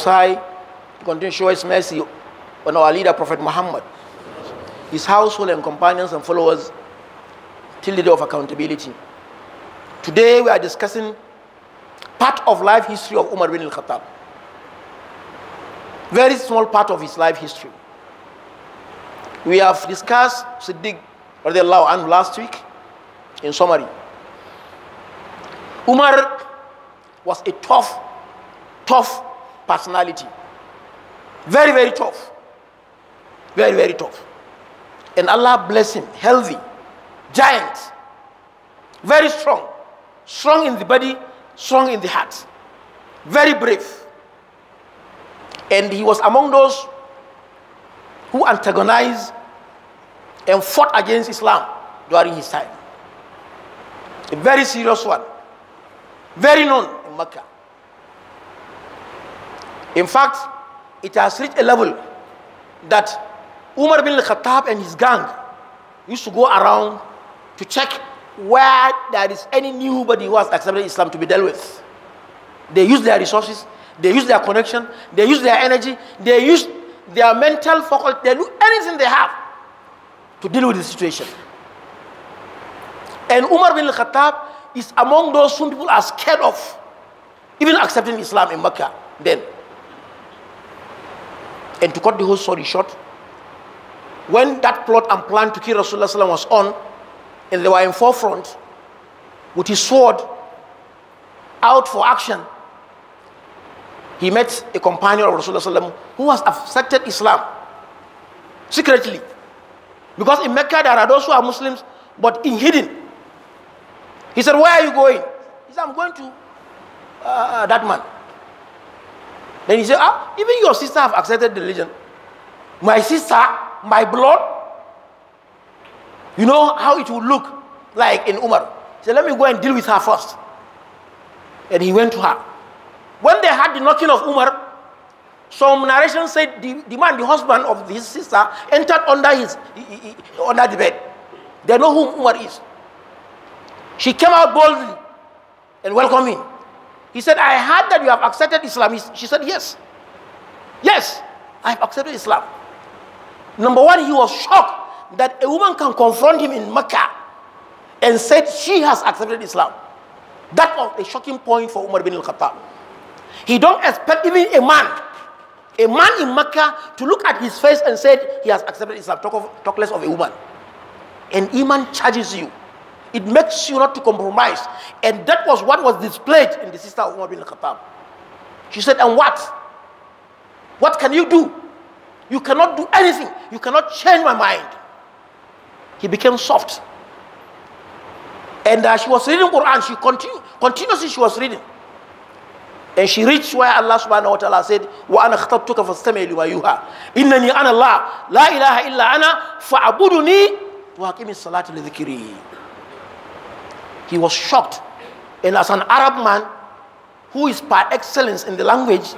High to continue to show His mercy on our leader, Prophet Muhammad, his household and companions and followers till the day of accountability. Today we are discussing part of life history of Umar bin al-Khattab. Very small part of his life history. We have discussed Siddiq Radiyallahu Anhu last week in summary. Umar was a tough personality. Very, very tough. Very, very tough. And Allah bless him, healthy, giant, very strong. Strong in the body, strong in the heart. Very brave. And he was among those who antagonized and fought against Islam during his time. A very serious one. Very known in Mecca. In fact, it has reached a level that Umar bin al-Khattab and his gang used to go around to check where there is any nobody who has accepted Islam to be dealt with. They use their resources, they use their connection, they use their energy, they use their mental faculty, they do anything they have to deal with the situation. And Umar bin al-Khattab is among those whom people are scared of even accepting Islam in Mecca then. And to cut the whole story short, when that plot and plan to kill Rasulullah was on, and they were in forefront with his sword out for action, he met a companion of Rasulullah who has accepted Islam secretly. Because in Mecca there are those who are Muslims but in hidden. He said, "Where are you going?" He said, "I'm going to that man." Then he said, "Even your sister have accepted the religion. My sister, my blood, you know how it would look like in Umar." He said, "Let me go and deal with her first." And he went to her. When they had the knocking of Umar, some narration said the man, the husband of his sister, entered under under the bed. They know who Umar is. She came out boldly and welcomed him. He said, "I heard that you have accepted Islam." She said, "Yes. Yes, I have accepted Islam." Number one, he was shocked that a woman can confront him in Mecca and said she has accepted Islam. That was a shocking point for Umar bin al-Khattab. He don't expect even a man in Mecca to look at his face and said he has accepted Islam. Talk less of a woman. And Iman charges you. It makes you not to compromise. And that was what was displayed in the sister of Umar bin al-Khattab. She said, "And what? What can you do? You cannot do anything. You cannot change my mind." He became soft. And she was reading Quran. She continuously she was reading. And she reached where Allah subhanahu wa ta'ala said, وَأَنَا اخْتَبْتُكَ فَاسْتَمِعْ لِمَا يُوحَى إِنَّنِي أَنَا اللَّهُ لَا إِلَهَ إِلَّا أَنَا فَاعْبُدُنِي وَأَقِمِ الصَّلَاةَ لِذِكْرِي. He was shocked. And as an Arab man who is par excellence in the language,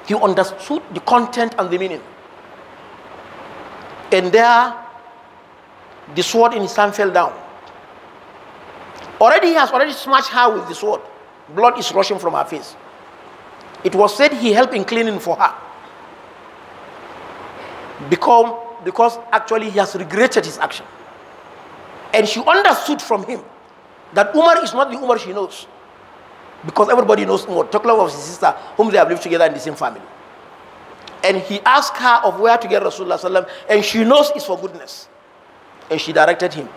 he understood the content and the meaning. And there, the sword in his hand fell down. He has already smashed her with the sword. Blood is rushing from her face. It was said he helped in cleaning for her. Because actually he has regretted his action. And she understood from him that Umar is not the Umar she knows. Because everybody knows Umar. Talk of his sister, whom they have lived together in the same family. And he asked her of where to get Rasulullah sallam, and she knows it's for goodness. And she directed him.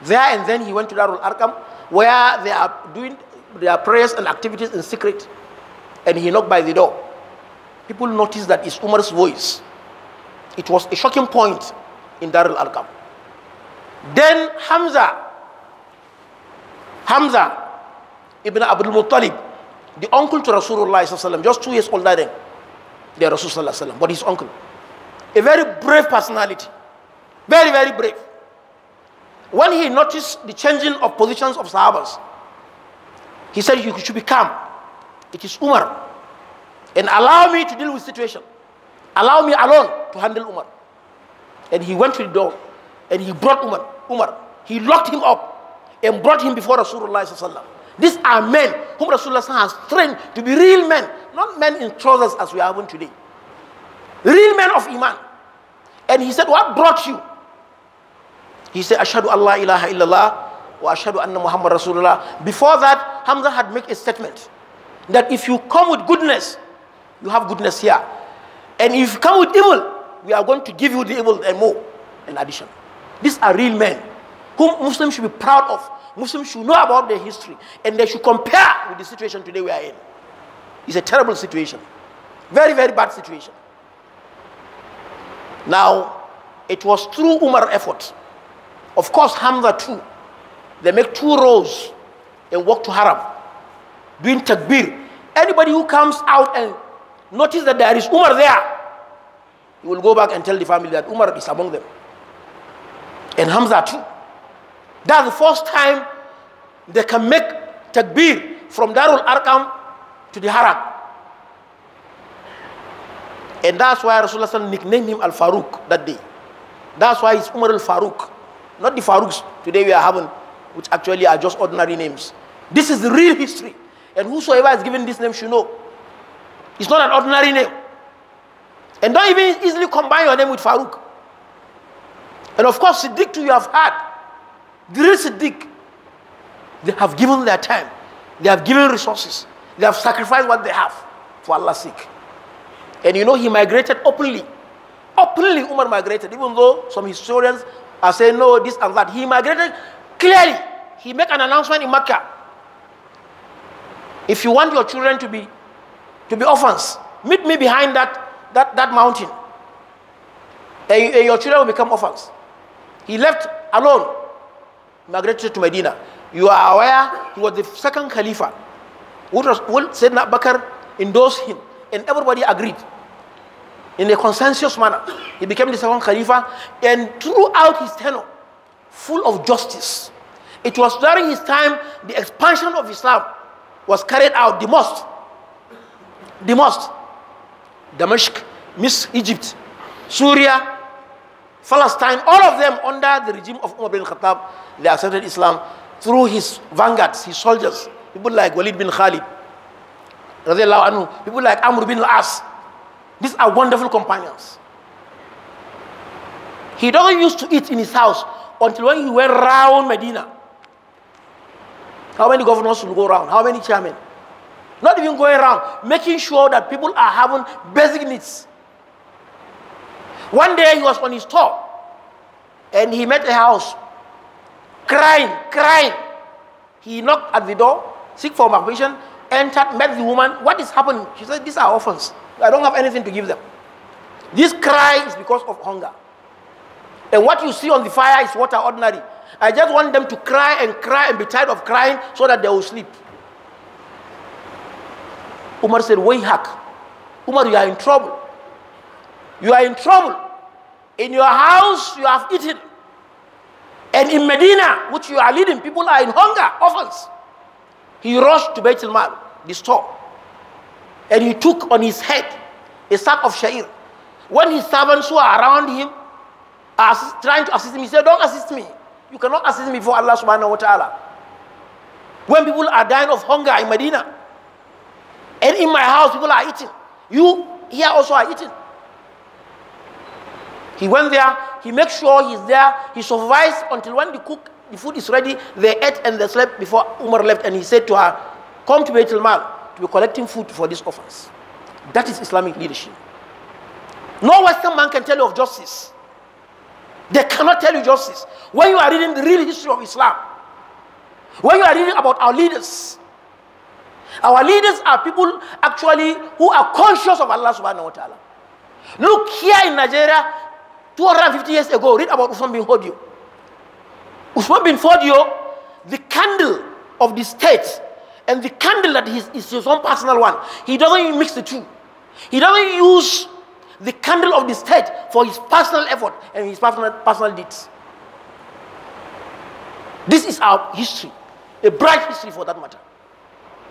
There and then he went to Darul Arqam, where they are doing their prayers and activities in secret. And he knocked by the door. People noticed that it's Umar's voice. It was a shocking point in Darul Arqam. Then Hamza ibn Abdul Muttalib, the uncle to Rasulullah sallallahu, just 2 years older than the Rasulullah sallallahu, but his uncle. A very brave personality. Very, very brave. When he noticed the changing of positions of Sahabas, he said, "You should be calm. It is Umar. And allow me to deal with the situation. Allow me alone to handle Umar." And he went to the door and he brought Umar. He locked him up and brought him before Rasulullah sallallahu. These are men whom Rasulullah has trained to be real men, not men in trousers as we are having today. Real men of Iman. And he said, what brought you? He said, Ashhadu Allah ilaha illallah wa ashhadu anna Muhammad Rasulullah. Before that, Hamza had made a statement that if you come with goodness, you have goodness here. And if you come with evil, we are going to give you the evil and more in addition. These are real men whom Muslims should be proud of. Muslims should know about their history and they should compare with the situation today we are in. It's a terrible situation. Very, very bad situation. Now, it was through Umar's effort. Of course, Hamza too. They make 2 rows and walk to Haram, doing takbir. Anybody who comes out and notice that there is Umar there, he will go back and tell the family that Umar is among them. And Hamza too. That's the first time they can make takbir from Darul Arqam to the Haram. And that's why Rasulullah nicknamed him Al-Faruq that day. That's why it's Umar Al-Faruq. Not the Faruqs today we are having, which actually are just ordinary names. This is the real history. And whosoever is given this name should know. It's not an ordinary name. And don't even easily combine your name with Faruq. And of course, Siddiq too you have had. The real Siddiq. They have given their time. They have given resources. They have sacrificed what they have for Allah's sake. And you know he migrated openly. Openly Umar migrated. Even though some historians are saying no, this and that. He migrated clearly. He made an announcement in Mecca. If you want your children to be orphans, meet me behind that mountain. And your children will become orphans. He left alone, migrated to Medina. You are aware he was the second Khalifa. Sayyidina Abu Bakr endorsed him, and everybody agreed. In a consensus manner, he became the second Khalifa, and throughout his tenure, full of justice. It was during his time the expansion of Islam was carried out. The mosque, Damascus, Egypt, Syria, Palestine, all of them under the regime of Umar bin Khattab, they accepted Islam through his vanguards, his soldiers, people like Walid bin Khalid, Radiyallahu Anhu, people like Amr bin al-As. These are wonderful companions. He doesn't used to eat in his house until when he went round Medina. How many governors will go around? How many chairmen? Not even going around, making sure that people are having basic needs. One day he was on his tour and he met a house, crying. He knocked at the door, seek for permission, entered, met the woman. What is happening? She said, these are orphans. I don't have anything to give them. This cry is because of hunger. And what you see on the fire is water ordinary. I just want them to cry and be tired of crying so that they will sleep. Umar said, Wayhak. Umar, you are in trouble. You are in trouble. In your house, you have eaten. And in Medina, which you are leading, people are in hunger, orphans. He rushed to Bayt al-Mal, the store. And he took on his head a sack of sha'ir. When his servants who are around him are trying to assist him, he said, don't assist me. You cannot assist me for Allah subhanahu wa ta'ala. When people are dying of hunger in Medina, and in my house people are eating, you here also are eating. He went there, he made sure he's there, he supervised until when the food is ready, they ate and they slept before Umar left, and he said to her, come to Bayt al-Mal to be collecting food for these orphans. That is Islamic leadership. No Western man can tell you of justice. They cannot tell you justice. When you are reading the real history of Islam, when you are reading about our leaders are people actually who are conscious of Allah subhanahu wa ta'ala. Look here in Nigeria, 250 years ago, read about Usman bin Fodio. Usman bin Fodio, the candle of the state and the candle that is his own personal one, he doesn't even mix the two. He doesn't use the candle of the state for his personal effort and his personal deeds. This is our history, a bright history for that matter.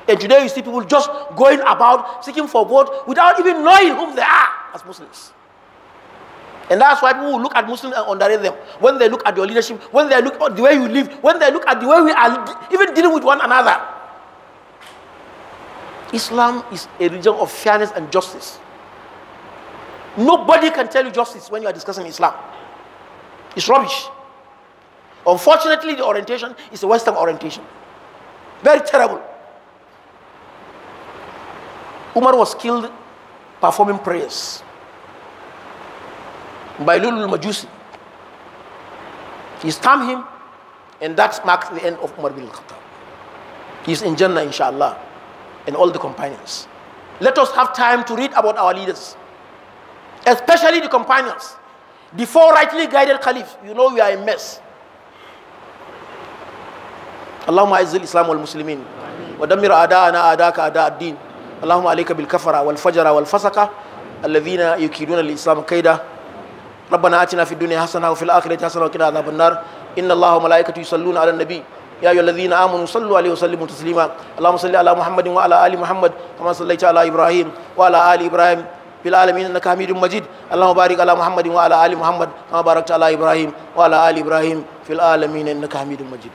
And today you see people just going about seeking for vote without even knowing whom they are as Muslims. And that's why people will look at Muslims and underrate them. When they look at your leadership, when they look at the way you live, when they look at the way we are even dealing with one another. Islam is a religion of fairness and justice. Nobody can tell you justice when you are discussing Islam. It's rubbish. Unfortunately, the orientation is a Western orientation. Very terrible. Umar was killed performing prayers by Lulul Majusi. He stabbed him, and that marks the end of Umar bin Khattab. He's in Jannah, inshallah, and all the companions. Let us have time to read about our leaders, especially the companions. The four rightly guided caliphs. You know we are a mess. Allahumma a'izzil Islam wal Muslimin wa dammir a'da'ana a'da'aka a'da'ad-din. Allahumma alayka bil kafara wal fajara wal fasaka alladhina yukiduna lil Islam kayda. ربنا آتنا في الدنيا حسنة وفي الآخرة حسنة وقنا عذاب النار إن الله وملائكته يصلون على النبي يا أيها الذين آمنوا صلوا عليه وسلموا تسليما اللهم صل على محمد وعلى آل محمد كما صليت على إبراهيم وعلى آل إبراهيم في العالمين إنك حميد مجيد اللهم بارك على محمد وعلى آل محمد كما باركت على إبراهيم وعلى آل إبراهيم في العالمين إنك حميد مجيد